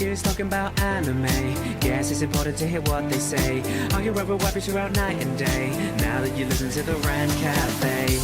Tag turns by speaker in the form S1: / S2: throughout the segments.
S1: Here's talking about anime. Guess it's important to hear what they say. Argue over weapons throughout night and day. Now that you listen to the Rant Cafe.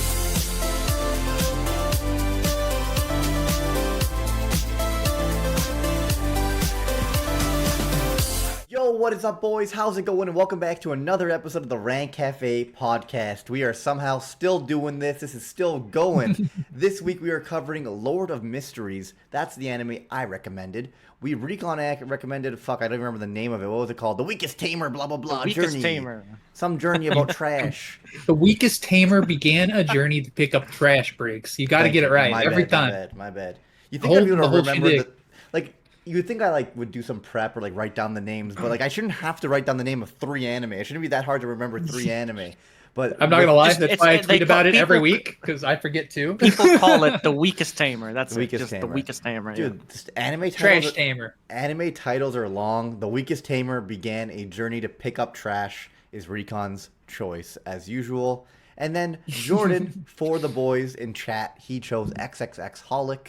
S2: Yo, what is up, boys? How's it going? And welcome back to another episode of the Rant Cafe podcast. We are somehow still doing this. This is still going. This week we are covering Lord of Mysteries. That's the anime I recommended. Recon recommended, I don't even remember the name of it. What was it called? The Weakest Tamer, blah, blah, blah.
S3: The Weakest Tamer.
S2: Some journey about trash.
S4: The Weakest Tamer began a journey to pick up trash breaks. You got to get it right every time.
S2: My bad. You think I'm going to remember the... You would think I would do some prep or write down the names, but I shouldn't have to write down the name of 3 anime. It shouldn't be that hard to remember 3 anime. But
S4: I'm not gonna lie, that's why I tweet about it every week because I forget too.
S3: People call it the Weakest Tamer. That's
S2: the Weakest Tamer.
S3: The Weakest Tamer.
S2: Dude, anime
S4: trash tamer.
S2: Anime titles are long. The Weakest Tamer began a journey to pick up trash. Is Recon's choice as usual. And then Jordan, for the boys in chat, he chose XXX Holic.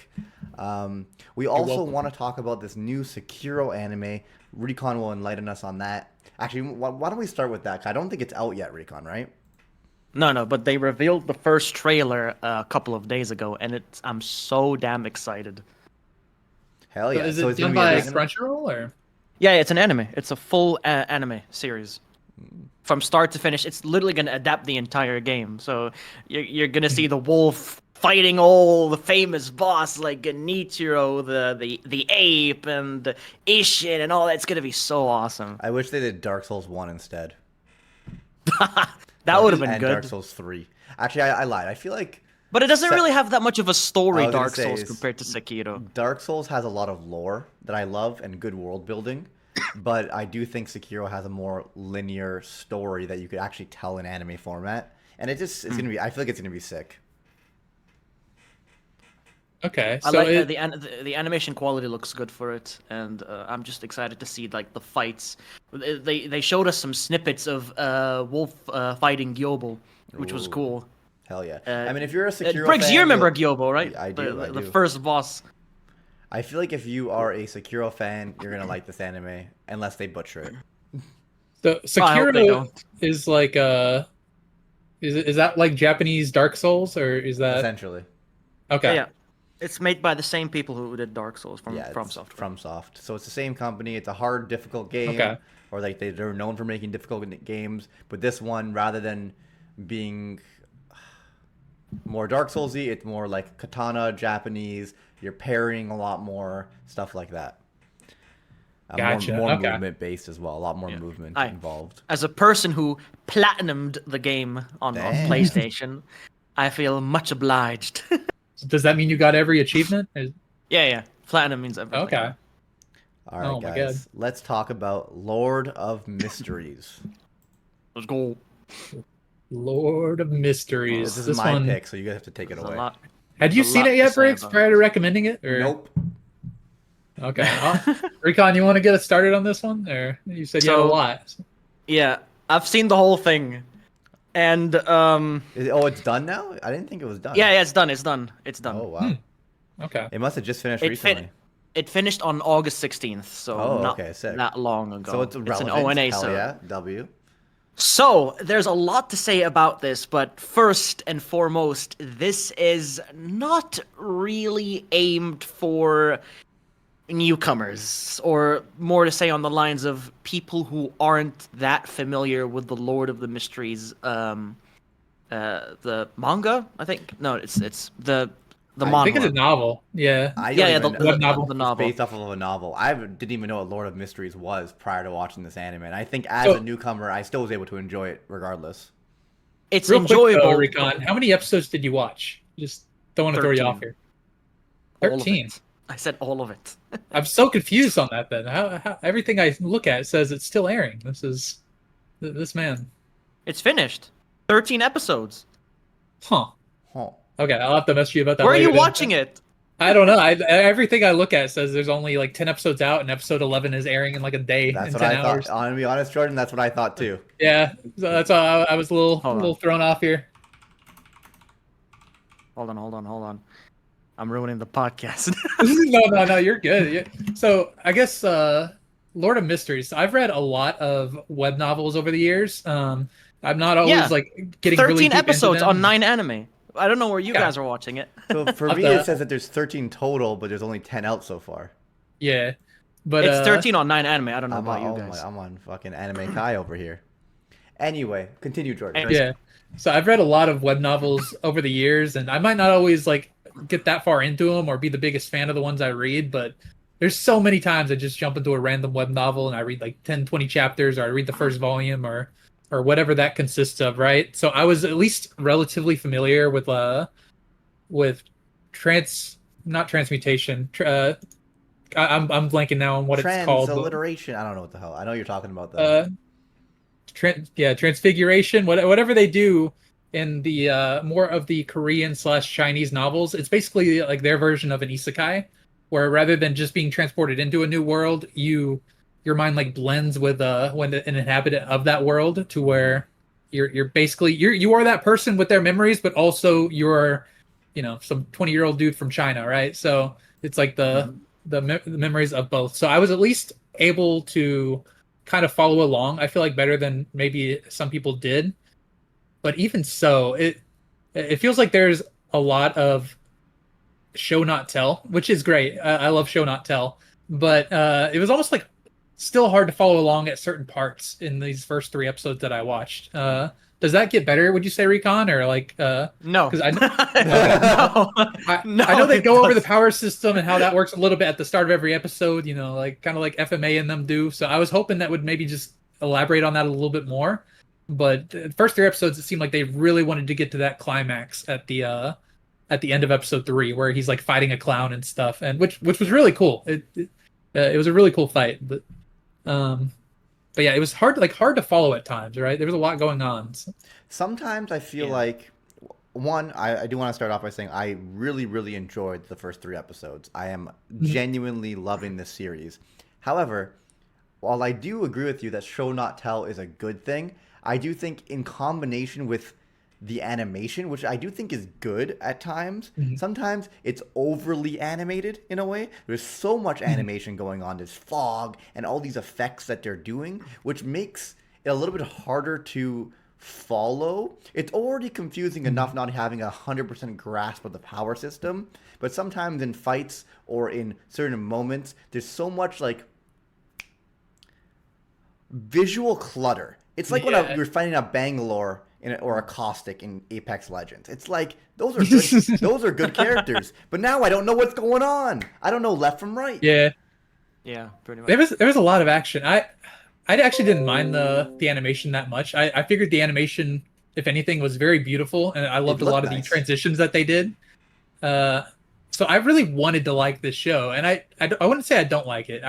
S2: We also want to talk about this new Sekiro anime. Recon will enlighten us on that. Actually, why don't we start with that? 'Cause I don't think it's out yet, Recon, right?
S3: No, but they revealed the first trailer a couple of days ago, and I'm so damn excited.
S2: Hell yeah!
S4: So is it done by Crunchyroll or?
S3: Yeah, it's an anime. It's a full anime series. From start to finish, it's literally going to adapt the entire game. So you're going to see the wolf fighting all the famous boss like Nichiro, the ape, and Ishin, and all that. It's going to be so awesome.
S2: I wish they did Dark Souls 1 instead.
S3: That would have been
S2: and
S3: good.
S2: Dark Souls 3. Actually, I lied. I feel like...
S3: But it doesn't really have that much of a story, Dark
S2: say,
S3: Souls, compared to Sekiro.
S2: Dark Souls has a lot of lore that I love and good world building. But I do think Sekiro has a more linear story that you could actually tell in anime format. And it's going to be... I feel like it's going to be sick.
S4: Okay,
S3: I
S4: so
S3: like the animation quality looks good for it, and I'm just excited to see the fights. They showed us some snippets of Wolf fighting Gyobo, which was cool.
S2: Hell yeah! I mean, if you're a Sekiro
S3: Briggs,
S2: fan,
S3: you remember Gyobo, right?
S2: I do.
S3: The first boss.
S2: I feel like if you are a Sekiro fan, you're gonna like this anime, unless they butcher it.
S4: So Sekiro is like is that like Japanese Dark Souls or is that
S2: essentially?
S4: Okay.
S3: Yeah. It's made by the same people who did Dark Souls from FromSoft.
S2: FromSoft. So it's the same company. It's a hard, difficult game.
S4: Okay.
S2: Or they're known for making difficult games. But this one, rather than being more Dark Soulsy, it's more like katana, Japanese. You're parrying a lot more, stuff like that.
S4: Gotcha.
S2: More movement based as well. A lot more movement involved.
S3: As a person who platinumed the game on PlayStation, I feel much obliged.
S4: Does that mean you got every achievement?
S3: Yeah. Platinum means everything.
S4: Okay.
S2: All right, guys. Let's talk about Lord of Mysteries.
S3: Let's go.
S4: Lord of Mysteries.
S2: This is my pick, so you guys have to take it away.
S4: Had you seen it yet, Briggs, prior to recommending it? Or?
S2: Nope.
S4: Okay. Recon, you want to get us started on this one? Or you said you had a lot.
S3: Yeah, I've seen the whole thing. And
S2: it's done now? I didn't think it was done.
S3: Yeah, it's done.
S2: Oh wow.
S4: Okay.
S2: It must have just finished recently.
S3: It finished on August 16th, so not that long ago.
S2: So it's relevant.
S3: An ONA.
S2: Hell
S3: so
S2: yeah, W.
S3: So there's a lot to say about this, but first and foremost, this is not really aimed for newcomers, or more to say on the lines of people who aren't that familiar with the Lord of the Mysteries, the manga. I think it's the manga.
S4: I think it's a novel. Yeah.
S3: The novel. The novel.
S2: It's based off of a novel. I didn't even know what Lord of Mysteries was prior to watching this anime, and I think as a newcomer, I still was able to enjoy it regardless.
S3: It's
S4: real
S3: enjoyable.
S4: Quick, though, Recon, how many episodes did you watch? Just don't want to throw you off here. 13.
S3: I said all of it.
S4: I'm so confused on that. Then how everything I look at says it's still airing. This man.
S3: It's finished. 13 episodes.
S4: Huh. Okay, I'll have to message you about that.
S3: Where are you watching it?
S4: I don't know. Everything I look at says there's only like 10 episodes out, and episode 11 is airing in like a day.
S2: That's what
S4: 10
S2: I
S4: hours.
S2: thought. I'm gonna be honest, Jordan. That's what I thought too.
S4: Yeah, so that's why I was a little thrown off here.
S3: Hold on. I'm ruining the podcast.
S4: No, you're good. So I guess Lord of Mysteries. I've read a lot of web novels over the years. I'm not always
S3: Yeah.
S4: like getting
S3: 13
S4: really deep
S3: episodes
S4: into them.
S3: on 9 anime. I don't know where you
S4: Yeah.
S3: guys are watching it.
S2: So for
S4: Of
S2: me,
S4: the-
S2: it says that there's 13 total, but there's only 10 out so far.
S4: Yeah, but
S3: It's 13 on 9 anime. I don't know
S2: I'm
S3: about
S2: on,
S3: you guys.
S2: I'm on fucking Anime Kai over here. Anyway, continue, Jordan.
S4: Yeah. So I've read a lot of web novels over the years, and I might not always like get that far into them or be the biggest fan of the ones I read, but there's so many times I just jump into a random web novel and I read like 10, 20 chapters, or I read the first volume or whatever that consists of, right? So I was at least relatively familiar with not transmutation. I'm blanking now on what it's called.
S2: Transliteration. I don't know what the hell. I know you're talking about that.
S4: Transfiguration, whatever they do in the more of the Korean/Chinese novels. It's basically like their version of an isekai, where rather than just being transported into a new world, your mind like blends with when an inhabitant of that world, to where you're basically you are that person with their memories, but also you're some 20-year-old dude from China, right? So it's like the memories of both. So I was at least able to kind of follow along. I feel like better than maybe some people did, but even so, it feels like there's a lot of show not tell, which is great. I love show not tell, but it was almost like still hard to follow along at certain parts in these first 3 episodes that I watched. Does that get better, would you say, Recon, or like
S3: No.
S4: because I
S3: No,
S4: I know they
S3: it
S4: go over the
S3: doesn't.
S4: power system and how that works a little bit at the start of every episode, like kind of like FMA and them do. So I was hoping that would maybe just elaborate on that a little bit more. But the first 3 episodes, it seemed like they really wanted to get to that climax at the end of episode 3, where he's like fighting a clown and stuff, and which was really cool. It was a really cool fight, but yeah, it was hard to follow at times, right? There was a lot going on. So.
S2: Sometimes I feel like, one, I do want to start off by saying I really, really enjoyed the first 3 episodes. I am genuinely loving this series. However, while I do agree with you that show not tell is a good thing, I do think in combination with the animation, which I do think is good at times, sometimes it's overly animated in a way. There's so much animation going on. There's fog and all these effects that they're doing, which makes it a little bit harder to follow. It's already confusing enough not having 100% grasp of the power system, but sometimes in fights or in certain moments, there's so much like visual clutter. It's like when you're fighting a Bangalore or a Caustic in Apex Legends. It's like those are good, those are good characters, but now I don't know what's going on. I don't know left from right.
S4: Yeah,
S3: Pretty much.
S4: there was a lot of action. I actually didn't mind the animation that much. I figured the animation, if anything, was very beautiful, and I loved a lot of the transitions that they did. So I really wanted to like this show, and I wouldn't say I don't like it.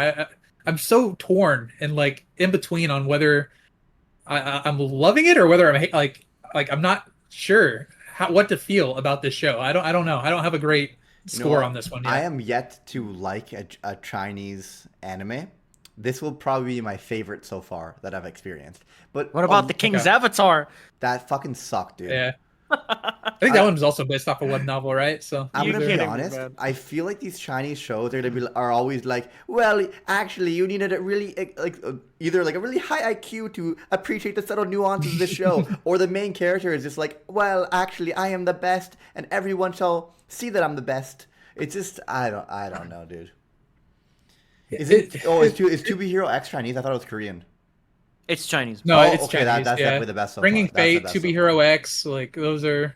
S4: I'm so torn and like in between on whether I'm loving it or whether I'm like I'm not sure what to feel about this show. I don't know. I don't have a great score on this one yet.
S2: I am yet to like a Chinese anime. This will probably be my favorite so far that I've experienced. But
S3: What about the King's Avatar?
S2: that fucking sucked, dude.
S4: Yeah. I think that one was also based off a web novel, right? So
S2: I'm gonna be
S3: kidding me,
S2: honest.
S3: man.
S2: I feel like these Chinese shows are always like, well, actually, you needed a really either like a really high IQ to appreciate the subtle nuances of the show, or the main character is just like, well, actually, I am the best, and everyone shall see that I'm the best. It's just I don't know, dude. Is To Be Hero X Chinese? I thought it was Korean.
S3: It's Chinese.
S4: no, it's
S2: okay,
S4: Chinese.
S2: that's
S4: yeah.
S2: definitely the best so
S4: Bringing
S2: far. That's the
S4: Fate,
S2: best
S4: To Be
S2: so
S4: Hero X, like those are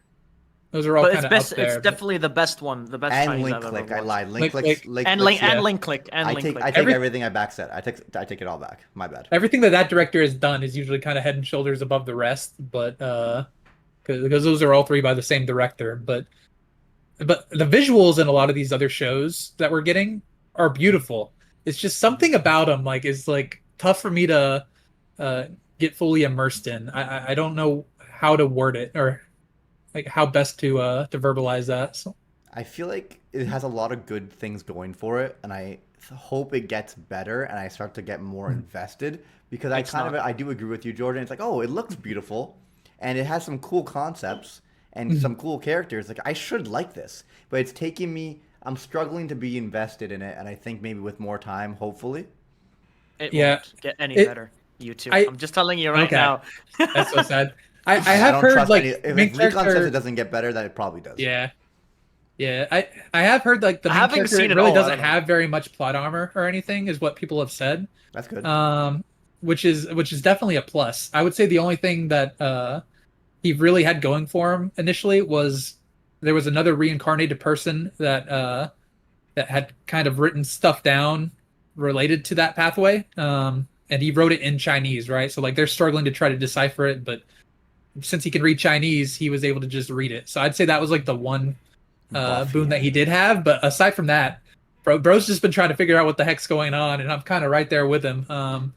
S4: all
S3: But
S4: kind of
S3: best.
S4: up there.
S3: It's definitely the best one. The best
S2: And
S3: Chinese
S2: Link
S3: I've
S2: Click,
S3: ever
S2: I
S3: watched.
S2: lied. Link
S4: Link
S2: Click,
S4: Click.
S3: And
S2: Click, yeah.
S3: Link Click. And
S2: I
S3: Link
S2: take
S3: Click.
S2: everything I back said. I take it all back. My bad.
S4: Everything that director has done is usually kind of head and shoulders above the rest, but because those are all 3 by the same director. But the visuals in a lot of these other shows that we're getting are beautiful. It's just something about them is like tough for me to get fully immersed in. I don't know how to word it or like how best to verbalize that. So.
S2: I feel like it has a lot of good things going for it, and I hope it gets better and I start to get more invested, because I do agree with you, Jordan. It's like, oh, it looks beautiful and it has some cool concepts, and some cool characters. Like, I should like this, but it's taking me. I'm struggling to be invested in it, and I think maybe with more time, hopefully.
S3: It
S4: Yeah.
S3: won't get any
S4: It-
S3: better. You two.
S4: I-
S3: I'm just telling you right
S4: Okay.
S3: now.
S4: That's so sad. I
S2: I
S4: have
S2: don't
S4: heard
S2: trust
S4: like
S2: any, if
S4: main
S2: Recon says
S4: character.
S2: it doesn't get better, then it probably does.
S4: Yeah. Yeah, I have heard like the
S3: I
S4: main
S3: haven't
S4: character
S3: seen it
S4: really
S3: all, I
S4: doesn't
S3: don't know.
S4: have very much plot armor or anything, is what people have said.
S2: That's good.
S4: Which is definitely a plus. I would say the only thing that he really had going for him initially was there was another reincarnated person that had kind of written stuff down related to that pathway. And he wrote it in Chinese, right? So like they're struggling to try to decipher it, but since he can read Chinese, he was able to just read it. So I'd say that was like the one boon that he did have. But aside from that, bro's just been trying to figure out what the heck's going on, and I'm kind of right there with him.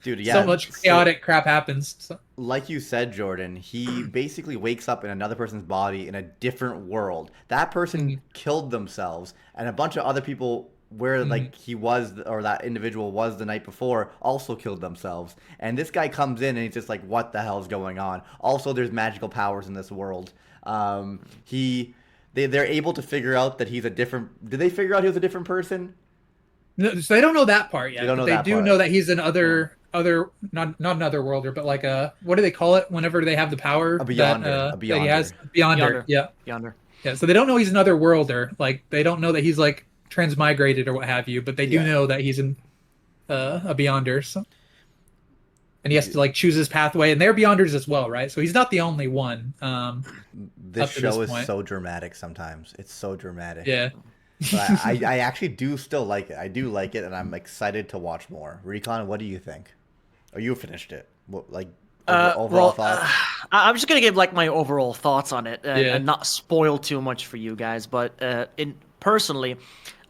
S2: Dude, yeah.
S4: So much chaotic crap happens. So.
S2: Like you said, Jordan, he basically wakes up in another person's body in a different world. That person killed themselves, and a bunch of other people where like he was, or that individual was the night before, also killed themselves. And this guy comes in and he's just like, what the hell's going on? Also, there's magical powers in this world. They're able to figure out that he's a different. Did they figure out he was a different person?
S4: No, so they don't know that part yet.
S2: They don't know
S4: but
S2: that
S4: they do
S2: part.
S4: know that he's an other not another worlder, but like what do they call it whenever they have the power?
S2: A beyonder.
S4: That,
S2: A
S4: that he has beyonder.
S3: Yonder.
S4: Yeah.
S3: Yonder.
S4: Yeah. So they don't know he's another worlder. Like they don't know that he's like transmigrated or what have you, but they do know that he's a beyonder. So. And he has to like choose his pathway, and they're beyonders as well, right? So he's not the only one.
S2: This show is
S4: point.
S2: so dramatic sometimes. It's so dramatic.
S4: Yeah.
S2: But I actually do still like it. I do like it, and I'm excited to watch more. Recon, what do you think? Or you finished it? What, like overall thoughts?
S3: I'm just gonna give like my overall thoughts on it
S4: Yeah.
S3: and not spoil too much for you guys. But personally,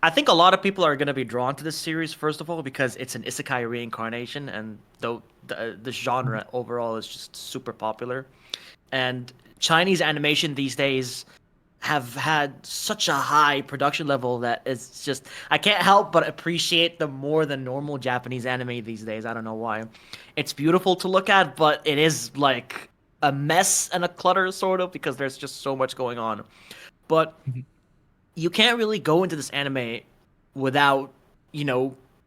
S3: I think a lot of people are gonna be drawn to this series first of all because it's an isekai reincarnation, and though the genre overall is just super popular, and Chinese animation these days have had such a high production level that it's just I can't help but appreciate them more than normal Japanese anime these days. I don't know why. It's beautiful to look at, but it is like a mess and a clutter sort of because there's just so much going on. But you can't really go into this anime without,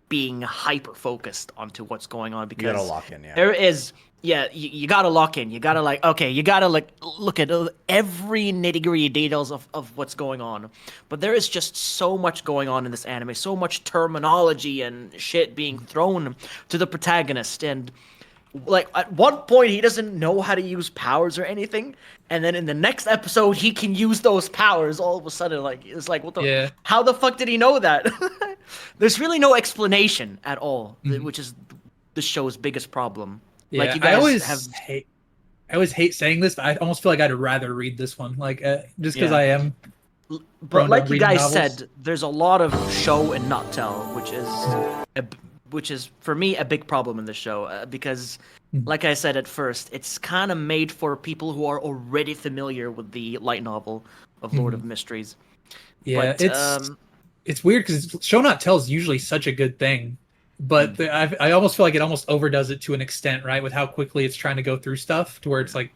S3: being hyper focused onto what's going on because
S2: You gotta lock in, yeah.
S3: there is you gotta lock in. You gotta you gotta look at every nitty-gritty details of what's going on. But there is just so much going on in this anime, so much terminology and shit being thrown to the protagonist. And like at one point he doesn't know how to use powers or anything, and then in the next episode he can use those powers all of a sudden. Like it's like what the how the fuck did he know that? There's really no explanation at all, which is the show's biggest problem.
S4: Yeah,
S3: Like you guys
S4: I always hate saying this, but I almost feel like I'd rather read this one, like just because
S3: Yeah.
S4: I am.
S3: But
S4: prone
S3: like
S4: to
S3: you
S4: reading
S3: guys
S4: novels.
S3: said, there's a lot of show and not tell, which is for me a big problem in the show because, like I said at first, it's kind of made for people who are already familiar with the light novel of Lord of Mysteries.
S4: Yeah,
S3: But,
S4: it's weird because show not tell is usually such a good thing, but I almost feel like it almost overdoes it to an extent, right? With how quickly it's trying to go through stuff, to where it's like,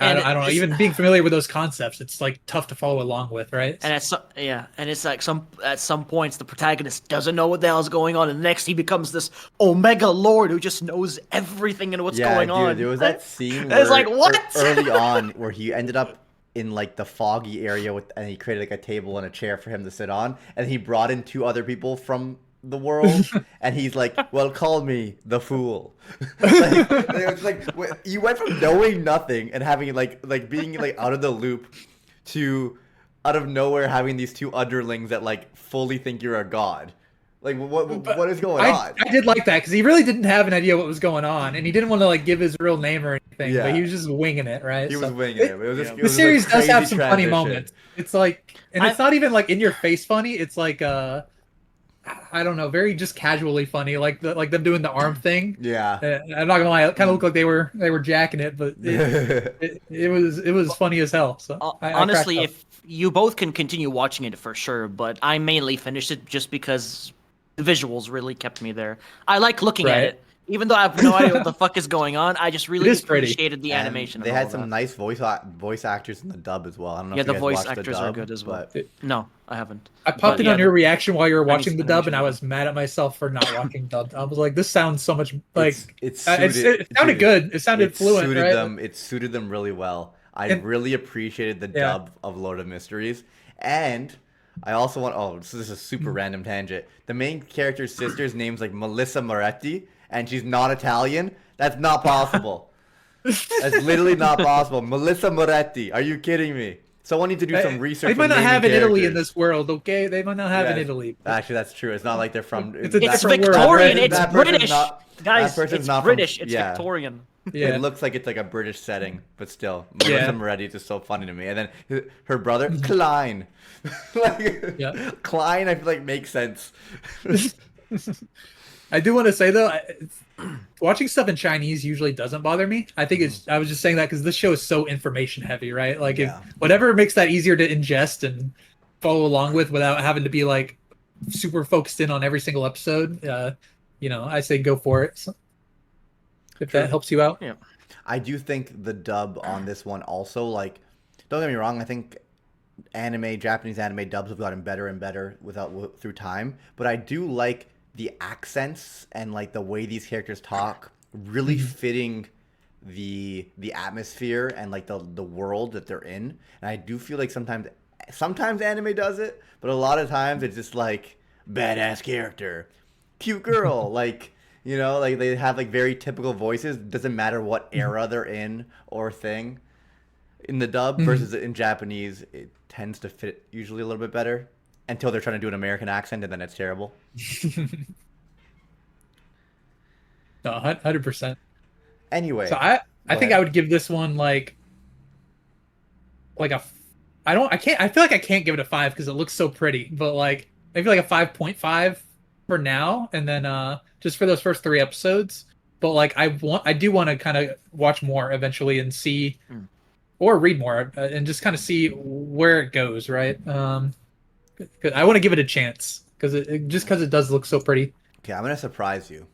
S4: I don't know. Even being familiar with those concepts, it's like tough to follow along with, right?
S3: And it's like at some points the protagonist doesn't know what the hell's going on, and next he becomes this Omega Lord who just knows everything and what's going on.
S2: There was that scene
S3: It's like, what?
S2: early on where he ended up in like the foggy area and he created like a table and a chair for him to sit on, and he brought in two other people from the world, and he's like, well, call me the fool. It's like you went from knowing nothing and having like being like out of the loop to out of nowhere having these two underlings that like fully think you're a god. Like what is going on?
S4: I did like that because he really didn't have an idea what was going on, and he didn't want to like give his real name or anything.
S2: Yeah.
S4: But he was just winging it, right?
S2: He was winging it. It was just, it
S4: The
S2: was
S4: series
S2: a
S4: does have
S2: crazy
S4: some funny
S2: transition.
S4: moments. It's like, and it's not even like in your face funny. It's like I don't know, very just casually funny, like them doing the arm thing.
S2: Yeah.
S4: I'm not gonna lie, it kind of looked like they were jacking it, but it was funny as hell. So I
S3: honestly,
S4: cracked up.
S3: if you both can continue watching it for sure, but I mainly finished it just because the visuals really kept me there. I like looking at
S4: Right.
S3: it, Even though I have no idea what the fuck is going on, I just really
S4: is pretty.
S3: appreciated the
S2: And
S3: animation.
S2: they
S3: of all
S2: had
S3: of
S2: some
S3: that.
S2: nice voice actors in the dub as well. I don't know
S3: Yeah,
S2: if you
S3: the
S2: guys
S3: voice
S2: watched the
S3: actors are
S2: dub,
S3: good as well.
S2: but
S3: No, I haven't.
S4: I popped
S3: But
S4: in
S3: yeah,
S4: on your reaction while you were
S3: Chinese
S4: watching the dub, and I
S3: animation.
S4: was mad at myself for not watching dubbed. I was like, "This sounds so much like
S2: it's
S4: it
S2: suited.
S4: sounded
S2: Dude,
S4: good. It sounded fluent,
S2: suited
S4: right?"
S2: them. It suited them really well. I
S4: And-
S2: really appreciated the
S4: Yeah.
S2: dub of Lord of Mysteries, and I also want. Oh, this is a super random tangent. The main character's sister's name's like Melissa Moretti, and she's not Italian. That's not possible. That's literally not possible. Melissa Moretti. Are you kidding me? Someone needs to do some research.
S4: They might
S2: with
S4: not
S2: naming
S4: have in Italy in
S2: characters.
S4: this world, okay? They might not have in
S2: Yeah,
S4: Italy.
S2: Actually, that's true. It's not like they're from.
S4: It's a
S3: It's
S4: different world,
S3: Victorian.
S4: right?
S3: It's
S2: That person's
S3: British,
S2: not- that
S3: guys.
S2: person's
S3: It's
S2: not from-
S3: British. It's
S2: yeah.
S3: Victorian.
S4: Yeah.
S2: It looks like it's like a British setting, but still, Melissa
S4: Yeah.
S2: Moretti is just so funny to me. And then her brother Klein, like,
S4: Yeah.
S2: Klein, I feel like makes sense.
S4: I do want to say though, watching stuff in Chinese usually doesn't bother me. I think it's. I was just saying that because this show is so information heavy, right? Like
S2: Yeah.
S4: if whatever makes that easier to ingest and follow along with without having to be like super focused in on every single episode. I say go for it. So, if that helps you out.
S3: Yeah.
S2: I do think the dub on this one also, like, don't get me wrong, I think Japanese anime dubs have gotten better and better through time, but I do like the accents and like the way these characters talk really fitting the atmosphere and like the world that they're in. And I do feel like sometimes anime does it, but a lot of times it's just like badass character, cute girl, like, like they have like very typical voices. Doesn't matter what era they're in or thing. In the dub versus in Japanese, it tends to fit usually a little bit better until they're trying to do an American accent, and then it's terrible.
S4: No, 100%.
S2: Anyway,
S4: So I
S2: Go
S4: think
S2: ahead.
S4: I would give this one like a. I feel like I can't give it a 5 because it looks so pretty, but like maybe like a 5.5 for now, and then just for those first 3 episodes. But like I do want to kind of watch more eventually and see, or read more and just kind of see where it goes, right? 'Cause I want to give it a chance because it does look so pretty.
S2: Okay, I'm gonna surprise you.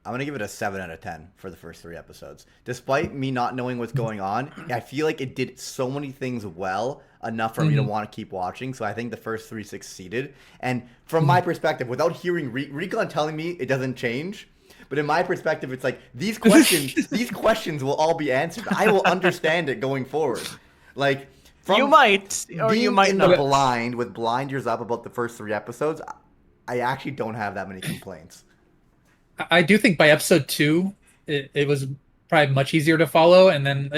S2: I'm gonna give it a 7 out of 10 for the first 3 episodes. Despite me not knowing what's going on, I feel like it did so many things well enough for me to want to keep watching. So I think the first 3 succeeded. And from my perspective, without hearing Recon telling me it doesn't change, but in my perspective, it's like these questions will all be answered. I will understand it going forward. Like
S3: You might, or
S2: being
S3: you might
S2: in
S3: not.
S2: the blind with blinders up about the first 3 episodes, I actually don't have that many complaints.
S4: I do think by episode 2, it was probably much easier to follow, and then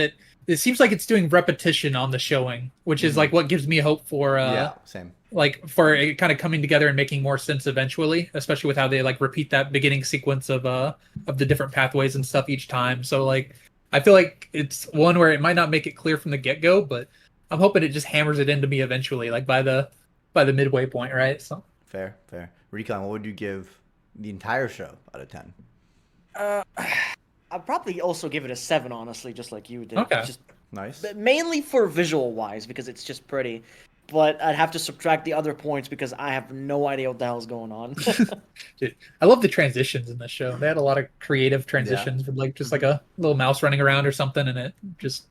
S4: it seems like it's doing repetition on the showing, which is like what gives me hope for
S2: Yeah, same.
S4: like for it kind of coming together and making more sense eventually, especially with how they like repeat that beginning sequence of the different pathways and stuff each time. So like I feel like it's one where it might not make it clear from the get-go, but I'm hoping it just hammers it into me eventually, like by the midway point, right? So
S2: Fair. Recon, what would you give the entire show out of 10?
S3: I'd probably also give it a 7, honestly, just like you did.
S4: Okay.
S3: Just
S2: Nice.
S3: mainly for visual wise because it's just pretty. But I'd have to subtract the other points because I have no idea what the hell's going on.
S4: dude, I love the transitions in this show. They had a lot of creative transitions with like just like a little mouse running around or something, and it just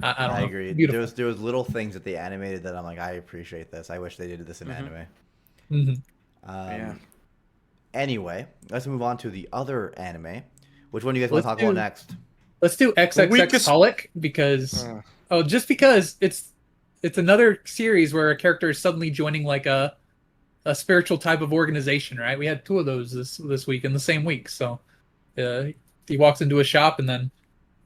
S4: I don't know.
S2: agree.
S4: Beautiful.
S2: There was little things that they animated that I'm like, I appreciate this. I wish they did this in anime.
S4: Mhm.
S3: Yeah.
S2: Anyway, let's move on to the other anime. Which one do you guys want to talk about next?
S4: Let's do XXX
S3: Weakest-
S4: Holic because just because it's another series where a character is suddenly joining like a spiritual type of organization, right? We had 2 of those this week in the same week. So he walks into a shop and then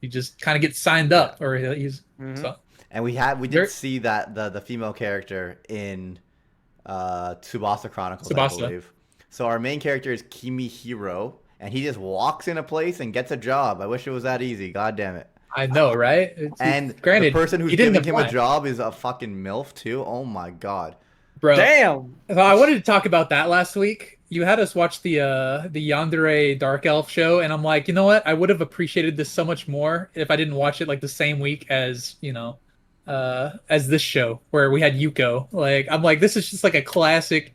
S4: he just kind of gets signed up, or he's so.
S2: And we did see that the female character in Tsubasa Chronicles, I
S4: Tsubasa.
S2: believe. So our main character is Kimi Hiro, and he just walks in a place and gets a job. I wish it was that easy. God damn it.
S4: I know, right?
S2: And
S4: granted,
S2: the person who's
S4: he didn't
S2: giving him a
S4: apply.
S2: job is a fucking MILF too. Oh my god.
S4: Bro.
S3: Damn.
S4: So I wanted to talk about that last week. You had us watch the Yandere Dark Elf show, and I'm like, you know what? I would have appreciated this so much more if I didn't watch it like the same week as as this show where we had Yuko. Like, I'm like, this is just like a classic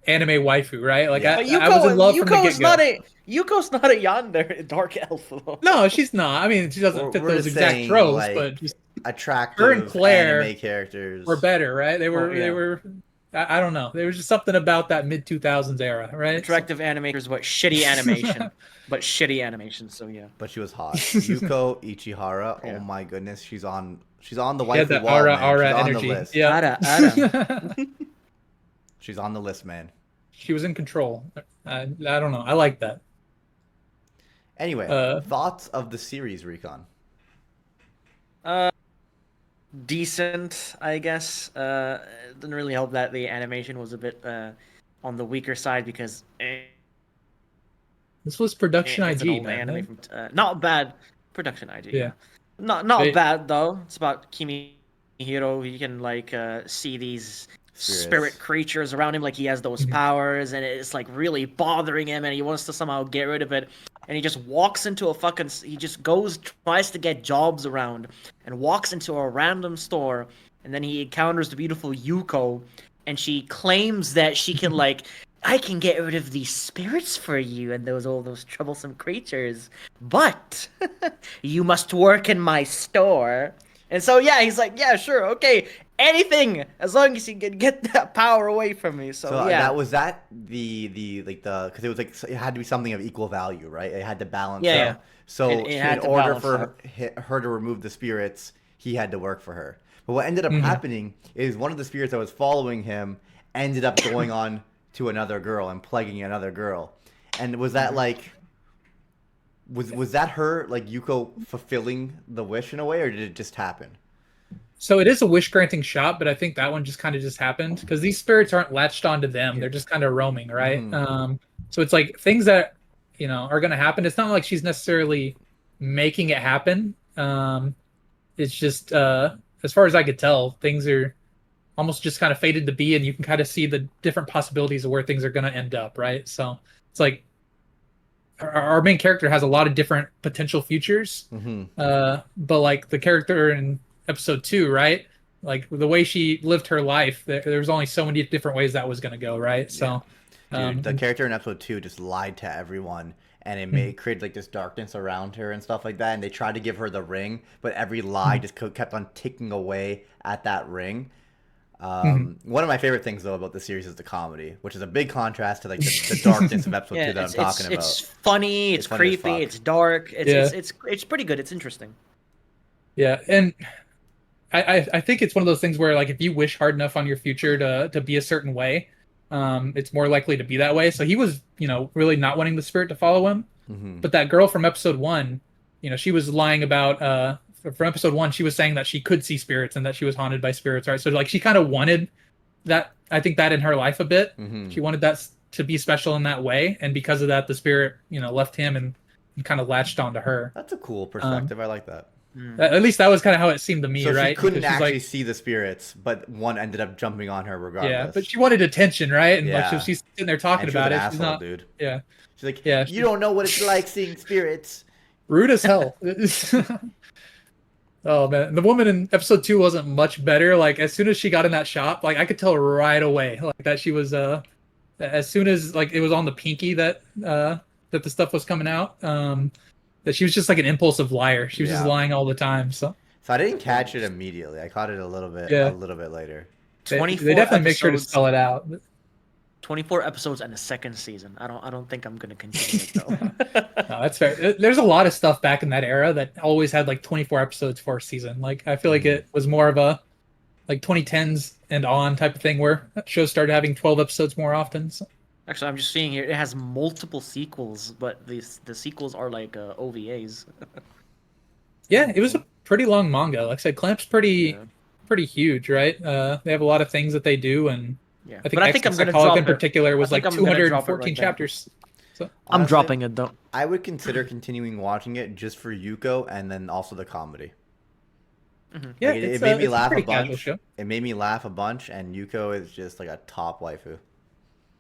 S4: anime waifu, right? Like
S2: Yeah.
S3: But
S4: I was in love from the
S3: Yuko's
S4: get-go.
S3: Yuko's not a yandere dark elf though.
S4: No, she's not. I mean, she doesn't fit
S2: We're
S4: those
S2: just
S4: exact
S2: saying,
S4: tropes,
S2: like,
S4: but just
S2: attractive
S4: her and Claire
S2: anime characters.
S4: were better, right? They were
S3: Oh, yeah.
S4: they were. I don't know. There was just something about that mid 2000s era, right?
S3: Attractive animators, but shitty animation. But shitty animation, so yeah.
S2: But she was hot. Yuko Ichihara.
S3: Yeah.
S2: Oh my goodness, she's on the
S4: She had
S2: waifu
S4: that
S2: wall,
S4: aura,
S2: man.
S4: aura
S2: She's on
S4: energy.
S2: the list.
S4: Yeah,
S3: Ada.
S2: She's on the list, man.
S4: she was in control. I don't know. I like that.
S2: Anyway, thoughts of the series, Recon?
S3: Decent, I guess. It didn't really help that the animation was a bit on the weaker side because
S4: This was production
S3: it's an
S4: IG,
S3: old
S4: man.
S3: anime from, not bad production IG.
S4: Yeah.
S3: Not
S4: They-
S3: bad though. It's about Kimihiro. You can like see these spirit creatures around him, like he has those powers, and it's like really bothering him, and he wants to somehow get rid of it. And he just walks into a fucking. He just tries to get jobs around, and walks into a random store, and then he encounters the beautiful Yuko, and she claims that she can like. I can get rid of these spirits for you and all those troublesome creatures, but you must work in my store. And so yeah, he's like, yeah, sure, okay, anything as long as you can get that power away from me. So yeah,
S2: was that the because it was like it had to be something of equal value, right? It had to balance.
S3: Yeah,
S2: out.
S3: yeah.
S2: So
S3: It had
S2: in
S3: to
S2: order
S3: balance
S2: for
S3: out.
S2: her to remove the spirits, he had to work for her. But what ended up happening is one of the spirits that was following him ended up going on to another girl and plaguing another girl. And was that like was that her, like, Yuko fulfilling the wish in a way, or did it just happen?
S4: So it is a wish granting shot, but I think that one just kind of just happened because these spirits aren't latched onto them; they're just kind of roaming, right? So it's like things that are going to happen. It's not like she's necessarily making it happen. It's just as far as I could tell, things are almost just kind of fated to be, and you can kind of see the different possibilities of where things are going to end up, right? So it's like our main character has a lot of different potential futures, but like the character in episode 2, right? Like the way she lived her life, there was only so many different ways that was going to go, right? So
S2: Dude, the character in episode 2 just lied to everyone, and it created like this darkness around her and stuff like that. And they tried to give her the ring, but every lie just kept on ticking away at that ring. One of my favorite things though about the series is the comedy, which is a big contrast to like the darkness of episode 2 that I'm talking about.
S3: It's funny, it's
S2: funny as
S3: creepy,
S2: fuck.
S3: it's dark, it's pretty good, it's interesting.
S4: Yeah, and I think it's one of those things where like if you wish hard enough on your future to be a certain way, it's more likely to be that way. So he was, really not wanting the spirit to follow him. But that girl from episode 1, she was lying about from episode 1, she was saying that she could see spirits and that she was haunted by spirits, right? So like she kind of wanted that, I think, that in her life a bit. She wanted that to be special in that way, and because of that, the spirit, left him and kind of latched onto her.
S2: That's a cool perspective. I like that.
S4: At least that was kind of how it seemed to me,
S2: So
S4: right?
S2: she couldn't
S4: Because she's
S2: actually
S4: like,
S2: see the spirits, but one ended up jumping on her regardless.
S4: yeah, but she wanted attention, right? And
S2: Yeah.
S4: like she's sitting there talking
S2: And she was
S4: about
S2: an
S4: it. She's
S2: asshole,
S4: not,
S2: dude.
S4: yeah,
S2: She's like,
S4: Yeah,
S2: you don't know what it's like seeing spirits.
S4: rude as hell. Oh man, the woman in episode 2 wasn't much better. Like as soon as she got in that shop, like I could tell right away, like that she was as soon as like it was on the pinky that that the stuff was coming out, that she was just like an impulsive liar. She was just
S2: Yeah.
S4: lying all the time. So
S2: So I didn't catch it immediately. I caught it a little bit later.
S4: they
S3: 24
S4: definitely make sure to
S3: episodes.
S4: spell it out.
S3: 24 episodes and a second season. I don't think I'm gonna continue it though.
S4: No, that's fair. There's a lot of stuff back in that era that always had like 24 episodes for a season. Like I feel like it was more of a like 2010s and on type of thing where shows started having 12 episodes more often. So.
S3: Actually, I'm just seeing here it has multiple sequels, but the sequels are like OVAs.
S4: Yeah, it was a pretty long manga. Like I said, Clamp's pretty huge, right? They have a lot of things that they do, and
S3: Yeah,
S4: I think
S3: but I think I'm
S4: XXX
S3: gonna
S4: Holic
S3: drop
S4: in
S3: it.
S4: particular was
S3: I
S4: like
S3: think I'm gonna drop it
S4: 214
S3: right there.
S4: chapters. So
S3: I'm
S2: Honestly,
S3: dropping it though.
S2: I would consider continuing watching it just for Yuko and then also the comedy.
S4: yeah,
S2: Like, it
S4: it's
S2: made me
S4: it's
S2: laugh a
S4: pretty casual
S2: bunch.
S4: show.
S2: It made me laugh a bunch, and Yuko is just like a top waifu.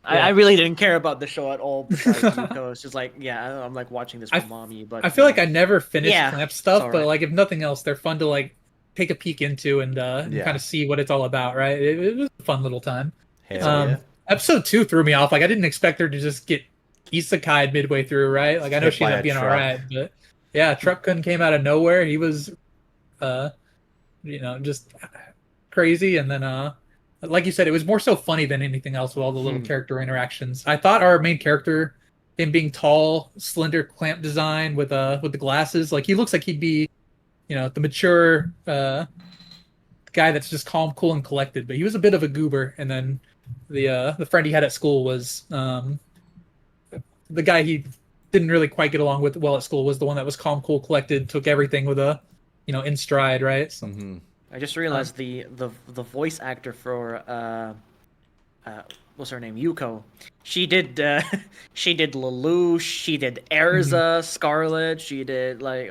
S3: I really didn't care about the show at all. Besides Yuko. It's just like, yeah, I'm like watching this for mommy. But
S4: I feel like I never finished
S3: Yeah,
S4: Clamp stuff,
S3: it's
S4: but
S3: alright.
S4: like if nothing else, they're fun to like take a peek into and
S2: Yeah.
S4: kind of see what it's all about, right? It was a fun little time.
S2: Hell
S4: Um,
S2: yeah.
S4: Episode 2 threw me off. Like I didn't expect her to just get isekai midway through, right? Like I know
S2: Hit
S4: she
S2: by
S4: ended up
S2: a
S4: being
S2: truck.
S4: alright, but yeah, Truck-kun came out of nowhere. He was uh just crazy, and then like you said, it was more so funny than anything else with all the little character interactions. I thought our main character, him being tall, slender clamp design with the glasses, like he looks like he'd be, the mature guy that's just calm, cool, and collected. But he was a bit of a goober. And then the friend he had at school was the guy he didn't really quite get along with well at school was the one that was calm, cool, collected, took everything with a in stride, right? So,
S3: I just realized the voice actor for what's her name, Yuko. She did Lelouch. She did Erza, Scarlet. She did like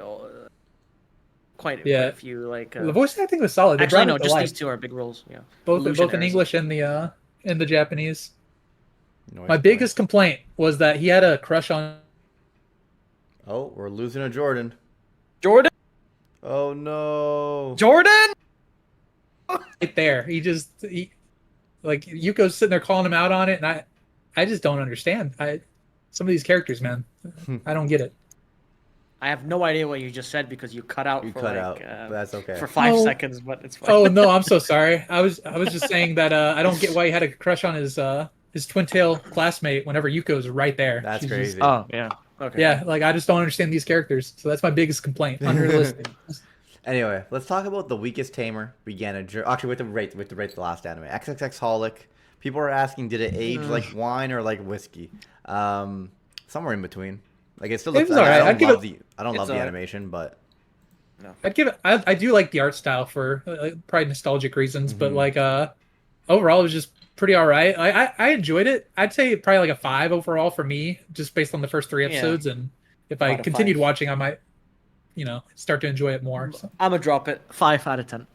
S3: quite a few like.
S4: The voice acting was solid. They
S3: Actually,
S4: brought
S3: no,
S4: it to
S3: just
S4: life.
S3: these two are big roles. Yeah,
S4: both
S3: Lelouch
S4: both
S3: and
S4: in
S3: Erza.
S4: English and the Japanese.
S2: Noise
S4: My biggest complaint was that he had a crush on.
S2: Oh, we're losing a Jordan.
S3: Jordan.
S2: Oh no.
S3: Jordan.
S4: Right there. Like Yuko's sitting there calling him out on it, and I just don't understand. Some of these characters, man, I don't get it.
S3: I have no idea what you just said because you cut out
S2: But that's okay.
S3: for 5
S4: Oh.
S3: seconds, but it's fine.
S4: Oh no, I'm so sorry. I was just saying that I don't get why he had a crush on his twin tail classmate whenever Yuko's right there.
S2: That's
S4: She's
S2: crazy.
S3: Oh yeah. Okay.
S4: Yeah, like I just don't understand these characters. So that's my biggest complaint. Unrealistic.
S2: Anyway, let's talk about the weakest tamer began a journey. Actually, we have to rate the last anime. XXX Holic. People are asking, did it age like wine or like whiskey? Somewhere in between. Like it still looks.
S4: was alright. I'd give
S2: I don't love the
S3: alright.
S2: animation, but
S4: I'd give it. I do like the art style for probably nostalgic reasons, but like overall it was just pretty all right. I enjoyed it. I'd say probably like a 5 overall for me, just based on the first 3 episodes. And if I
S3: Out of
S4: continued
S3: 5.
S4: watching, I might, start to enjoy it more. So.
S3: I'm gonna drop it 5 out of 10.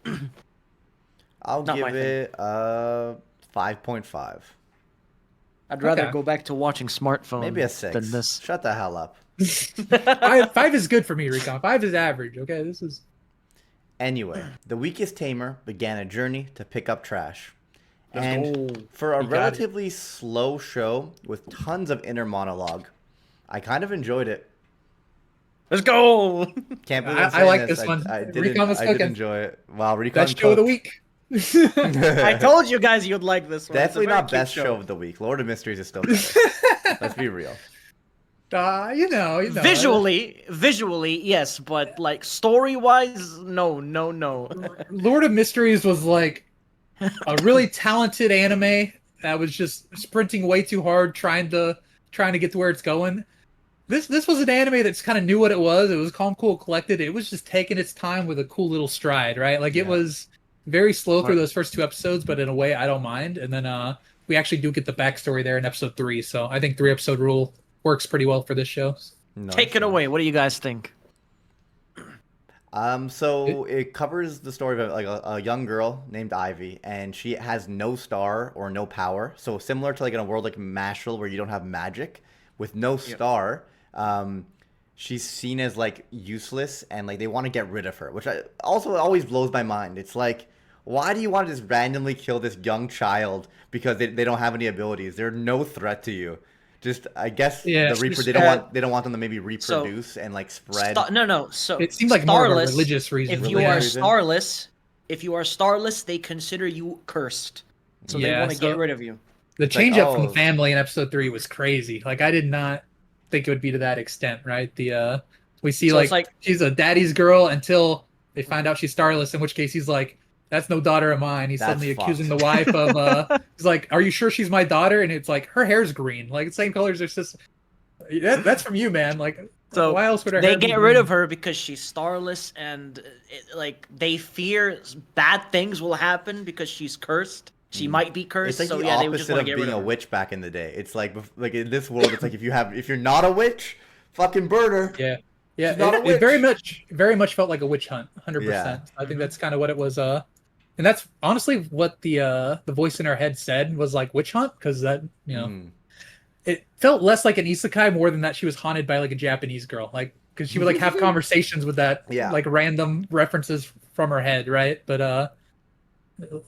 S2: I'll
S3: Not my
S2: give it 5.5.
S3: I'd rather
S4: Okay.
S3: go back to watching smartphone
S2: Maybe a 6.
S3: than this.
S2: Shut the hell up.
S4: 5 is good for me, Recon. 5 is average. Okay, this is.
S2: Anyway, the weakest tamer began a journey to pick up trash.
S3: Let's
S2: And
S3: go.
S2: for a
S4: You got it.
S2: relatively slow show with tons of inner monologue, I kind of enjoyed it.
S3: Let's go.
S2: Can't believe
S4: I
S2: I'm saying
S4: like this one.
S2: I did,
S4: Recon was
S2: I did
S4: cooking.
S2: enjoy it. Wow, Recon
S4: Best show of the
S2: cooked.
S4: week.
S3: I told you guys you'd like this one. It's a
S2: Definitely
S3: very
S2: not
S3: cute
S2: best show of the week. Lord of Mysteries is still better. Let's be real.
S4: You know.
S3: Visually, yes, but like story-wise, no.
S4: Lord of Mysteries was like a really talented anime that was just sprinting way too hard, trying to get to where it's going. This was an anime that's kind of knew what it was. It was calm, cool, collected. It was just taking its time with a cool little stride, right? Like it was very slow through those first 2 episodes, but in a way I don't mind. And then we actually do get the backstory there in episode 3. So I think 3-episode rule works pretty well for this show.
S2: Nice.
S3: Take it away. What do you guys think?
S2: So it covers the story of like a young girl named Ivy, and she has no star or no power. So similar to like in a world like Mashal where you don't have magic, with no star, she's seen as like useless, and like they want to get rid of her, which also always blows my mind. It's like, why do you want to just randomly kill this young child because they don't have any abilities? They're no threat to you. Just I guess they don't want them to maybe reproduce and like spread.
S3: No. So
S4: It seemed like more of a
S3: starless,
S4: religious reason.
S3: If
S2: Religious
S3: you
S2: reason?
S3: are starless, they consider you cursed. So they
S4: Yeah,
S3: want to
S4: so-
S3: get rid of you.
S4: The change up from
S2: oh.
S4: the family in episode 3 was crazy. Like I did not think it would be to that extent, right? We see
S3: So it's
S4: like
S3: like-
S4: she's a daddy's girl until they find out she's starless, in which case he's like, that's no daughter of mine. He's
S2: That's
S4: suddenly
S2: fucked.
S4: accusing the wife of he's like, are you sure she's my daughter? And it's like her hair's green, like the same color as her sister. That's from you, man. Like
S3: So
S4: why else would her
S3: they
S4: hair be
S3: get rid
S4: green?
S3: of her because she's starless, and like they fear bad things will happen because she's cursed. She might be cursed.
S2: It's like
S3: so
S2: the
S3: yeah, they would just
S2: opposite
S3: want
S2: of
S3: to get
S2: being
S3: rid
S2: a
S3: of her.
S2: witch back in the day. It's like in this world, it's like if you're not a witch, fucking burn her.
S4: Yeah,
S2: She's not a
S4: it very much felt like a witch hunt, 100%.
S2: Yeah.
S4: I think that's kind of what it was. And that's honestly what the voice in our head said was like witch hunt, because that it felt less like an isekai more than that she was haunted by like a Japanese girl, like because she would like have conversations with that
S2: Yeah.
S4: like random references from her head, right? But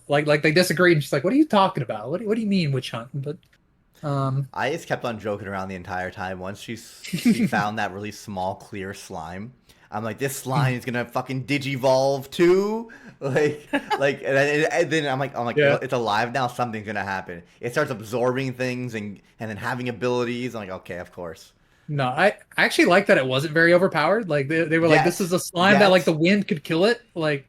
S4: like they disagreed, and she's like, "What are you talking about? What do you mean witch hunt?" But
S2: I just kept on joking around the entire time. Once she found that really small, clear slime, I'm like, this slime is gonna fucking digivolve too. And then I'm like,
S4: Yeah.
S2: it's alive now. Something's gonna happen. It starts absorbing things and then having abilities. I'm like, okay, of course.
S4: No, I actually like that it wasn't very overpowered. Like they were like, this
S2: Yes,
S4: is a slime that like
S2: yes.
S4: the wind could kill it. Like,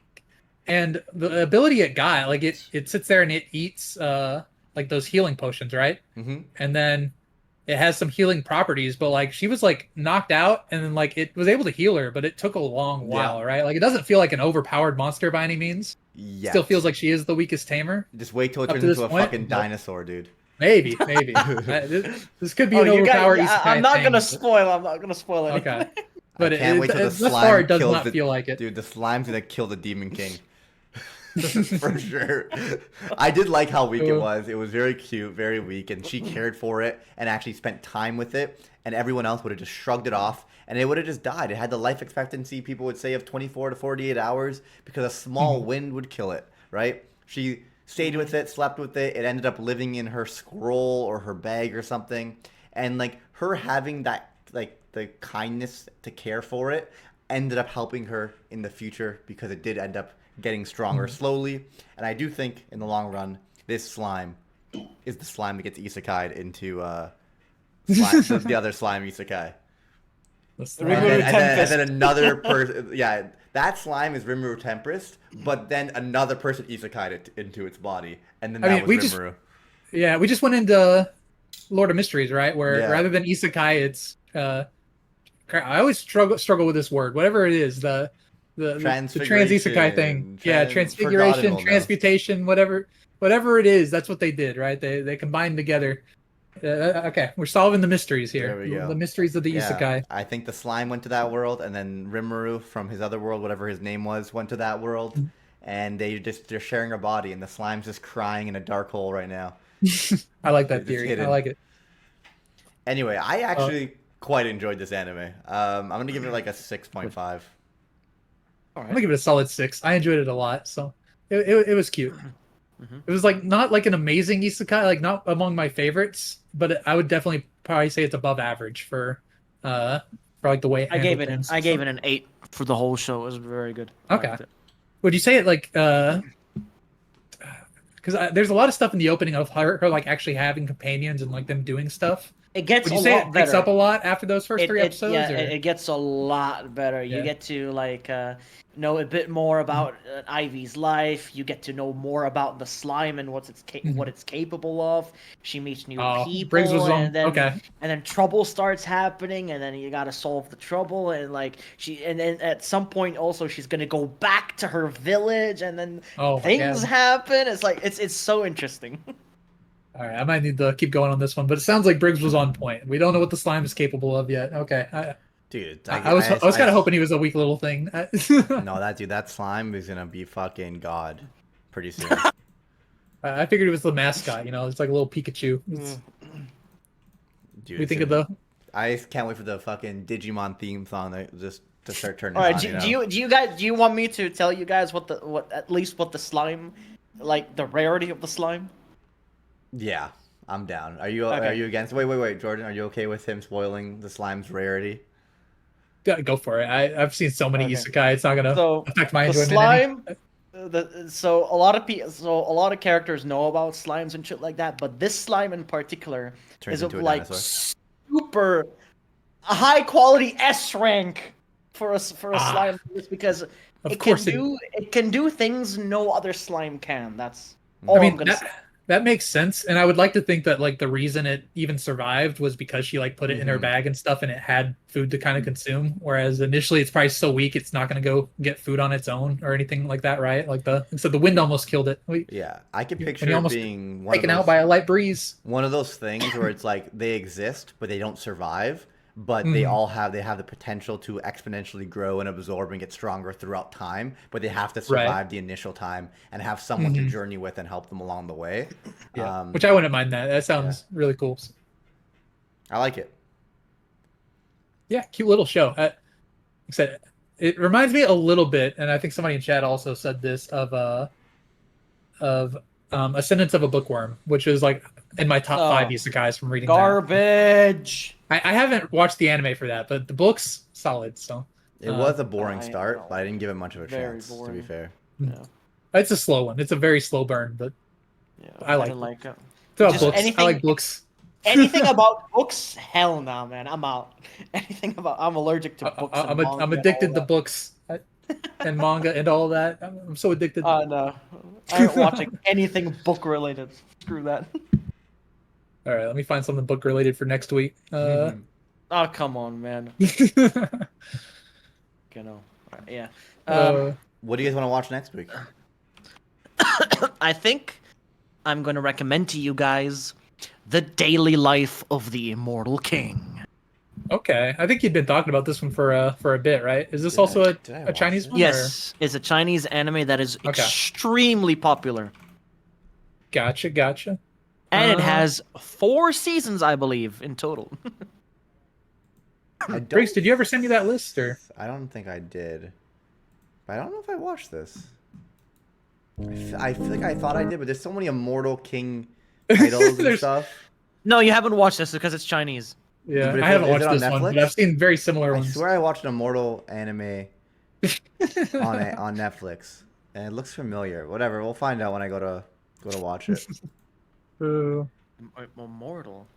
S4: and the ability it got, like it sits there and it eats like those healing potions, right?
S2: Hmm.
S4: And then it has some healing properties, but like she was like knocked out and then like it was able to heal her, but it took a long
S2: Yeah.
S4: while, right? Like it doesn't feel like an overpowered monster by any means. Still feels
S2: Yes.
S4: like she is the weakest tamer
S2: Just wait till it
S4: up
S2: turns
S4: to this
S2: into a
S4: point.
S2: fucking
S4: But
S2: dinosaur, dude.
S4: maybe. This could be
S3: Oh,
S4: an
S3: you got.
S4: overpowered
S3: Yeah,
S4: isekai
S3: I'm not
S4: thing,
S3: gonna
S4: but-
S3: spoil. I'm not gonna spoil anything.
S4: Okay.
S2: I
S4: But
S2: can't wait till the
S4: thus far,
S2: slime
S4: it does
S2: kills
S4: not
S2: the
S4: feel like it.
S2: dude. The slime's gonna kill the Demon King. For sure. I did like how weak it was. It was very cute, very weak, and she cared for it and actually spent time with it, and everyone else would have just shrugged it off and it would have just died. It had the life expectancy people would say of 24 to 48 hours because a small wind would kill it, right? She stayed with it, slept with it. It ended up living in her scroll or her bag or something. And like her having that like the kindness to care for it ended up helping her in the future because it did end up getting stronger slowly. And I do think in the long run, this slime is the slime that gets isekai'd into the other slime isekai.
S3: Rimuru
S2: And then another person, yeah, that slime is Rimuru Tempest, but then another person isekai'd it into its body, and then that was Rimuru.
S4: We just went into Lord of Mysteries, right? Where
S2: Yeah.
S4: rather than isekai, it's I always struggle with this word, whatever it is, the trans isekai thing. Yeah, transfiguration, transmutation, whatever it is, that's what they did, right? They combined together. Okay, we're solving the mysteries here.
S2: There we go.
S4: The mysteries of the isekai.
S2: I think the slime went to that world, and then Rimuru from his other world, whatever his name was, went to that world, and they're sharing a body, and the slime's just crying in a dark hole right now.
S4: I like that
S2: It's
S4: theory.
S2: hidden.
S4: I like it.
S2: Anyway, I actually quite enjoyed this anime. I'm gonna give it like a 6.5.
S4: I'm gonna give it a solid 6. I enjoyed it a lot, so it was cute. It was like not like an amazing isekai, like not among my favorites, but I would definitely probably say it's above average for like the way
S3: I gave it an 8 for the whole show. It was very good. I
S4: Okay.
S3: liked it.
S4: Would you say it like because there's a lot of stuff in the opening of her like actually having companions and like them doing stuff.
S3: It gets
S4: Would you
S3: a
S4: say
S3: lot
S4: it picks
S3: better.
S4: up a lot after those first 3 episodes?
S3: Yeah,
S4: or?
S3: it gets a lot better. You
S4: Yeah.
S3: get to like know a bit more about Ivy's life. You get to know more about the slime and what it's capable of. She meets new people,
S4: Briggs was on.
S3: and then
S4: Okay.
S3: and then trouble starts happening, and then you got to solve the trouble. And like and then at some point also she's gonna go back to her village, and then things happen. It's like it's so interesting.
S4: All right, I might need to keep going on this one, but it sounds like Briggs was on point. We don't know what the slime is capable of yet. Okay,
S2: Dude,
S4: I was kind of hoping he was a weak little thing.
S2: No, that slime is gonna be fucking god pretty soon.
S4: I figured it was the mascot. You know, it's like a little Pikachu.
S2: Dude,
S4: We think of the.
S2: I can't wait for the fucking Digimon theme song to start turning
S3: All right,
S2: on.
S3: do you want me to tell you guys what the slime, like the rarity of the slime?
S2: Yeah, I'm down. Are you
S3: Okay.
S2: against? Wait, Jordan, are you okay with him spoiling the slime's rarity?
S4: Go for it. I've seen so many
S3: Okay.
S4: isekai. It's not gonna affect my
S3: The
S4: enjoyment.
S3: slime, so a lot of characters know about slimes and shit like that, but this slime in particular
S2: Turns
S3: is of
S2: into a
S3: like
S2: dinosaur.
S3: super high quality S rank for a slime just because
S4: Of course
S3: it can do things no other slime can. That's
S2: Mm.
S3: all
S4: I mean,
S3: I'm gonna say.
S4: that makes sense, and I would like to think that like the reason it even survived was because she like put it in her
S2: Mhm.
S4: bag and stuff, and it had food to kind of consume. Whereas initially, it's probably so weak, it's not going to go get food on its own or anything like that, right? Like so the wind almost killed it.
S2: Yeah, I can
S4: When
S2: picture
S4: you
S2: it
S4: almost
S2: being one of
S4: taken
S2: those,
S4: out by a light breeze.
S2: one of those things where it's like they exist but they don't survive, but they have the potential to exponentially grow and absorb and get stronger throughout time, but they have to survive the initial time and have someone to journey with and help them along the way.
S4: Yeah, which I wouldn't mind that. That sounds really cool.
S2: I like it.
S4: Yeah, cute little show. Like I said, it reminds me a little bit, and I think somebody in chat also said this of of Ascendance of a Bookworm, which is like in my top 5
S3: Oh.
S4: isekais from reading that.
S3: Garbage.
S4: I haven't watched the anime for that, but the book's solid. So
S2: It was a boring
S3: I
S2: start,
S3: know.
S2: but I didn't give it much of a
S3: Very
S2: chance, to be
S3: boring.
S2: fair.
S3: Yeah.
S4: it's a slow one. It's a very slow burn, but
S3: Yeah.
S4: I like
S3: didn't
S4: it.
S3: like it.
S4: it's about
S3: Just
S4: books. I
S3: anything-
S4: like books.
S3: Anything about books? Hell no, man. I'm out. Anything about I'm allergic to books.
S4: I'm
S3: and manga
S4: I'm
S3: and
S4: addicted
S3: all
S4: to
S3: that.
S4: books and manga and all that. I'm so addicted.
S3: No. I ain't watching anything book related. Screw that.
S4: All right, let me find something book related for next week.
S3: Oh come on, man. Yeah.
S2: What do you guys want to watch next week?
S3: I think I'm going to recommend to you guys The Daily Life of the Immortal King.
S4: okay, I think you'd been talking about this one for a bit, right? Is this
S2: Did I-
S4: also
S2: did I
S4: a
S2: watch
S4: Chinese
S2: this?
S4: one?
S3: Yes, it's a Chinese anime that is
S4: Okay.
S3: extremely popular.
S4: Or... Gotcha.
S3: And it
S4: Uh,
S3: has 4 seasons, I believe, in total.
S4: Briggs, did you ever send me that list or?
S2: I don't think I did. But I don't know if I watched this. I feel like I thought I did, but there's so many Immortal King titles and
S4: There's-
S2: stuff.
S3: No, you haven't watched this because it's Chinese.
S4: Yeah,
S2: But if
S4: I haven't
S2: is
S4: watched
S2: it on
S4: this one, but
S2: Netflix?
S4: I've seen very similar
S2: I
S4: ones.
S2: swear I watched an Immortal anime on Netflix, and it looks familiar. Whatever, we'll find out when I go to watch it.
S4: Uh,
S3: Immortal.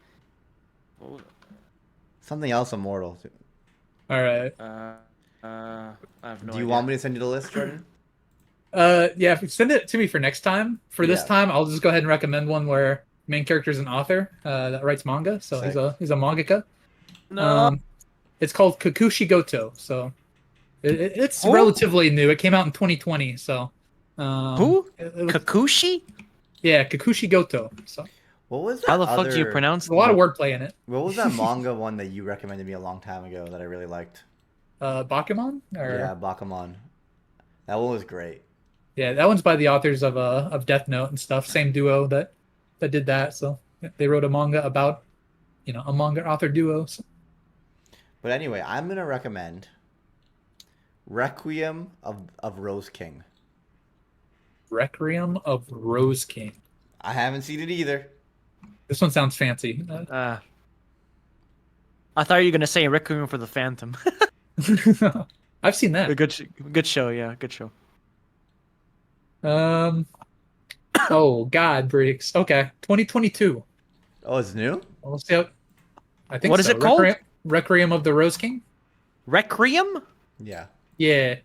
S2: Something else Immortal.
S4: all right.
S3: I have no
S2: Do you want me to send you the list, Jordan?
S4: Yeah, send it to me for next time. For this
S2: Yeah.
S4: time, I'll just go ahead and recommend one where main character is an author that writes manga. So
S2: Sick.
S4: he's a mangaka.
S3: No.
S4: It's called Kakushi Goto. So it's
S3: Who?
S4: relatively new. It came out in 2020. So
S3: Who? Kakushi?
S4: Yeah, Kakushi Goto. So
S2: What was that
S3: How the fuck do you
S2: other-
S3: pronounce
S4: there's a lot of
S3: that?
S4: wordplay in it.
S2: What was that manga one that you recommended me a long time ago that I really liked?
S4: Bakuman? Or...
S2: Yeah, Bakuman. That one was great.
S4: Yeah, that one's by the authors of Death Note and stuff. Same duo that did that. So they wrote a manga about, a manga author duo. So.
S2: But anyway, I'm gonna recommend Requiem of Rose King.
S4: Requiem of Rose King.
S2: I haven't seen it either.
S4: This one sounds fancy.
S3: I thought you were gonna say Requiem for the Phantom.
S4: I've seen that.
S3: Good show, yeah, good show.
S4: Oh God, Briggs. Okay, 2022.
S2: Oh, it's new?
S4: Well, let's see how. I think
S3: What is
S4: so.
S3: it called?
S4: Requiem of the Rose King.
S3: Requiem?
S2: Yeah.
S4: Yeah,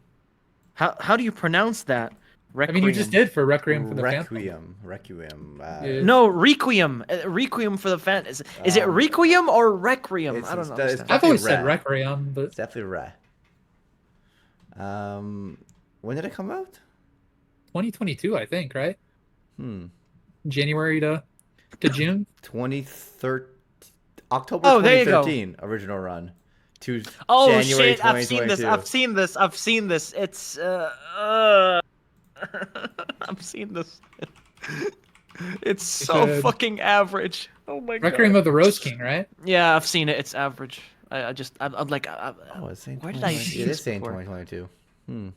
S3: How do you pronounce that?
S4: I
S3: Requiem.
S4: mean you just did for Requiem for the Phantom.
S2: Requiem.
S4: Yeah.
S3: No, Requiem. Requiem for the Phantom. Is it Requiem or Requiem?
S2: it's-
S3: I don't
S2: it's-
S3: know.
S2: it's
S4: I've always
S2: Definitely
S4: said
S2: Re.
S4: Requiem, but
S2: It's definitely Re. When did it come out?
S4: 2022, I think, right?
S2: Hmm.
S4: January to June.
S2: 2013. October
S3: Oh, there you go.
S2: 2013 original run to
S3: Oh
S2: January
S3: shit! I've seen this.
S2: 2022.
S3: I've seen this. It's I've seen this. It's so
S4: Good.
S3: fucking average. Oh my god.
S4: Requiem of the Rose King, right?
S3: Yeah, I've seen it. It's average. I'm like,
S2: Oh, it's saying
S3: where did I
S2: 2022.
S3: see
S2: It
S3: this
S2: is saying
S3: before?
S2: 2022.
S4: Yeah.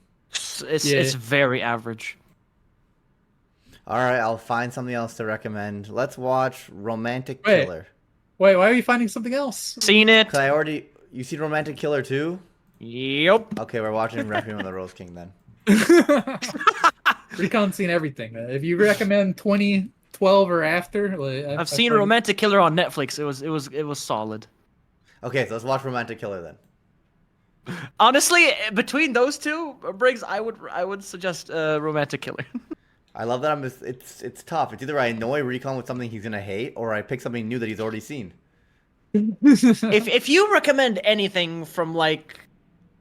S3: It's very average.
S2: All right, I'll find something else to recommend. Let's watch Romantic
S4: Wait.
S2: Killer.
S4: Wait, why are you finding something else?
S3: Seen it?
S2: Cause you see Romantic Killer too?
S3: Yep.
S2: Okay, we're watching Requiem of the Rose King then.
S4: Recon's seen everything. If you recommend 2012 or after,
S3: I've seen Romantic Killer on Netflix. It was solid.
S2: Okay, so let's watch Romantic Killer then.
S3: Honestly, between those two, Briggs, I would suggest Romantic Killer.
S2: I love that it's tough. It's either I annoy Recon with something he's gonna hate, or I pick something new that he's already seen.
S3: if you recommend anything from like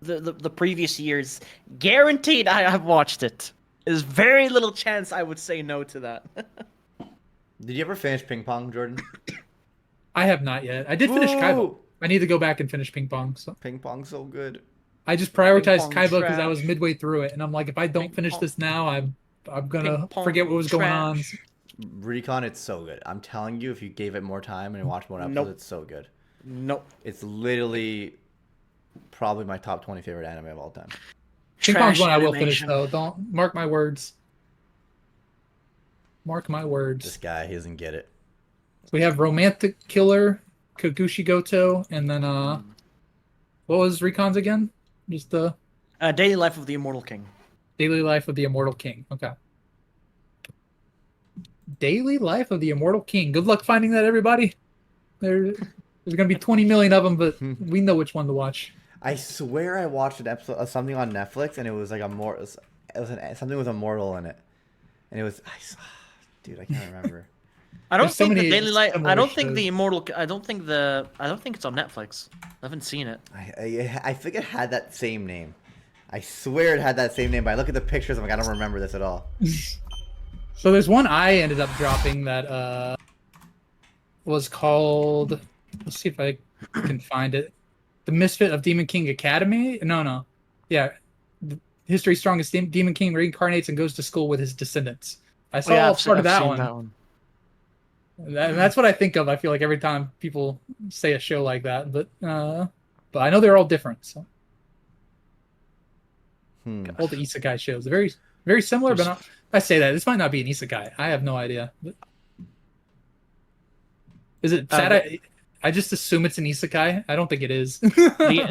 S3: the previous years, guaranteed I have watched it. There's very little chance I would say no to that.
S2: Did you ever finish Ping Pong, Jordan?
S4: I have not yet. I did finish Kaiba. I need to go back and finish Ping Pong. So
S2: Ping Pong's so good.
S4: I just prioritized
S3: Pong
S4: Kaiba because I
S3: trash.
S4: was midway through it, and I'm like, if I don't
S3: Ping
S4: finish
S3: pong.
S4: this now, I'm gonna
S3: Ping pong
S4: forget what was going on.
S3: trash.
S2: Recon, it's so good. I'm telling you, if you gave it more time and watched more episodes,
S3: Nope.
S2: it's so good.
S3: Nope.
S2: It's literally probably my top 20 favorite anime of all time.
S4: Ping Pong's
S3: Trash
S4: one I will finish
S3: animation.
S4: though. Don't mark my words. Mark my
S2: This
S4: words.
S2: guy, he doesn't get it.
S4: We have Romantic Killer, Kagushi Goto, and then what was Recon's again? Just the
S3: Daily Life of the Immortal King.
S4: Daily Life of the Immortal King. Okay. Daily Life of the Immortal King. Good luck finding that, everybody. There's gonna be 20 million of them, but we know which one to watch.
S2: I swear I watched an episode of something on Netflix, and it was like something with Immortal in it, and it was dude, I can't remember.
S3: I don't
S4: There's so
S3: think the
S4: many
S3: Daily Life. I
S4: similar
S3: don't think
S4: shows.
S3: the Immortal. I don't think it's on Netflix. I haven't seen it.
S2: I think it had that same name. I swear it had that same name, but I look at the pictures, I'm like, I don't remember this at all.
S4: So there's one I ended up dropping that was called. Let's see if I can find it. The Misfit of Demon King Academy. No. Yeah. History's strongest Demon King reincarnates and goes to school with his descendants. I saw part of that
S3: I've
S4: one.
S3: seen that one.
S4: That's what I think of. I feel like every time people say a show like that, but I know they're all different. So all the isekai shows, they're very very similar, but not, I say that this might not be an isekai. I have no idea. But is it sad? I just assume it's an isekai. I don't think it is.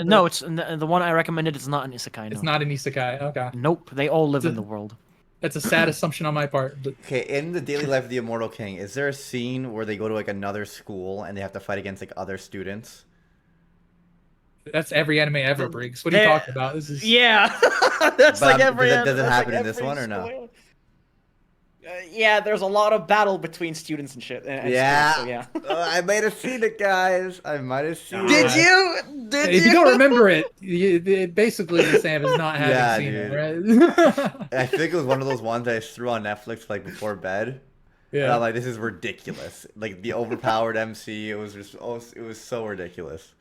S3: No, it's the one I recommended. It's not an isekai. No.
S4: It's not an isekai. Okay,
S3: Nope. They all live in the world.
S4: that's a sad assumption on my part. But
S2: Okay, in the Daily Life of the Immortal King, is there a scene where they go to like another school and they have to fight against like other students?
S4: that's every anime ever, Briggs. What are you talking about? This is
S3: Yeah, that's
S2: But
S3: like every.
S2: does it
S3: that's
S2: happen
S3: like
S2: in this
S3: every
S2: one or no?
S3: school. Yeah, there's a lot of battle between students and shit. And
S2: Yeah.
S3: schools, so yeah.
S2: I might have seen it, guys. I might have seen
S3: Did
S2: it.
S3: you? Did
S4: if
S3: you?
S4: you don't remember it basically the same as not having
S2: Yeah,
S4: seen
S2: dude.
S4: it, right?
S2: I think it was one of those ones I threw on Netflix like before bed. And
S4: Yeah.
S2: I'm like, this is ridiculous. Like the overpowered MC, it was just it was so ridiculous.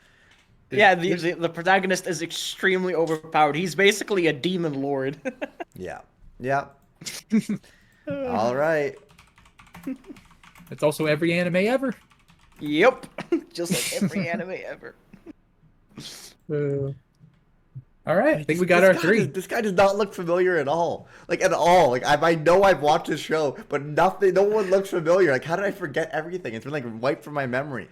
S3: Yeah, the protagonist is extremely overpowered. He's basically a demon lord.
S2: Yeah. Yeah. All right.
S4: It's also every anime ever.
S3: Yep, just like every anime ever.
S4: All right, I think we got our three.
S2: This guy does not look familiar at all. Like at all. Like I know I've watched this show, but nothing. No one looks familiar. Like how did I forget everything? It's been like wiped from my memory.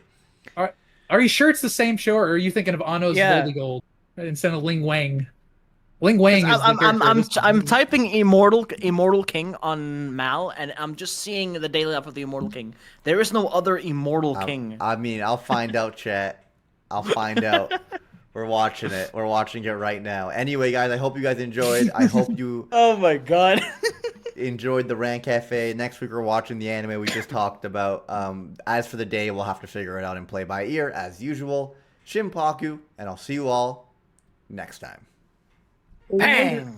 S4: Are you sure it's the same show, or are you thinking of Ano's
S3: Yeah.
S4: Goldie Gold instead of Ling Wang? Ling Wang is the
S3: I'm typing Immortal King on Mal, and I'm just seeing the Daily Life of the Immortal King. There is no other Immortal King.
S2: I mean, I'll find out, chat. I'll find out. We're watching it. We're watching it right now. Anyway, guys, I hope you guys enjoyed. I hope you
S3: Oh my god.
S2: enjoyed the Rant Cafe. Next week we're watching the anime we just talked about. As for the day, we'll have to figure it out and play by ear as usual. Shinpaku, and I'll see you all next time.
S3: Bang!